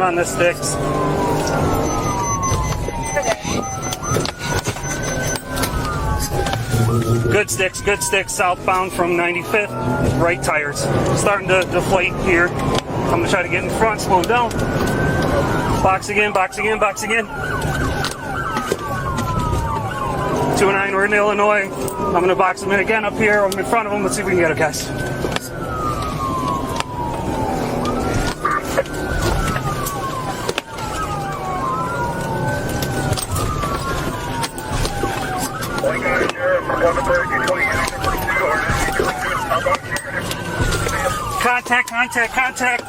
on the sticks. Good sticks, southbound from 95th, right tires. Starting to deflate here. I'm gonna try to get in front, slow down. Box again. 209, we're in Illinois. I'm gonna box him in again up here. I'm in front of him. Let's see if we can get it, guys. Contact.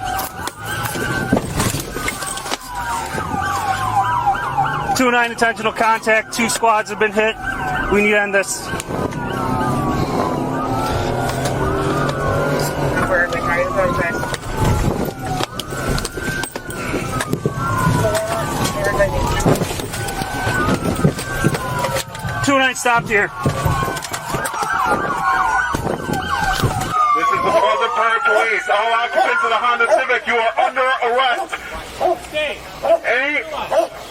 209 intentional contact. 2 squads have been hit. We need to end this. Stopped here. This is the Pleasant Prairie Police. All occupants of the Honda Civic, you are under arrest.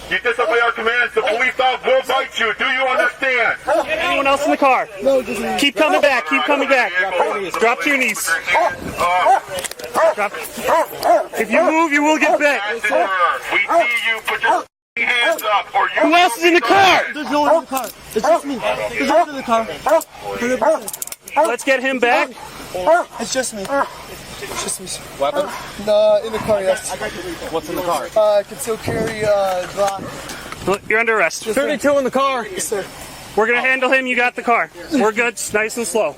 You disobey our commands, the police dog will bite you. Do you understand? Anyone else in the car? No, just me. Keep coming back. Drop to your knees. Drop. If you move, you will get bit. We see you. Put your hands up, or you. Who else is in the car? There's no one in the car. It's just me. There's no one in the car. Let's get him back. It's just me. It's just me. Weapon? No, in the car, yes. What's in the car? I can still carry Glock. You're under arrest. 32 in the car. Yes, sir. We're going to handle him. You got the car. We're good. Nice and slow.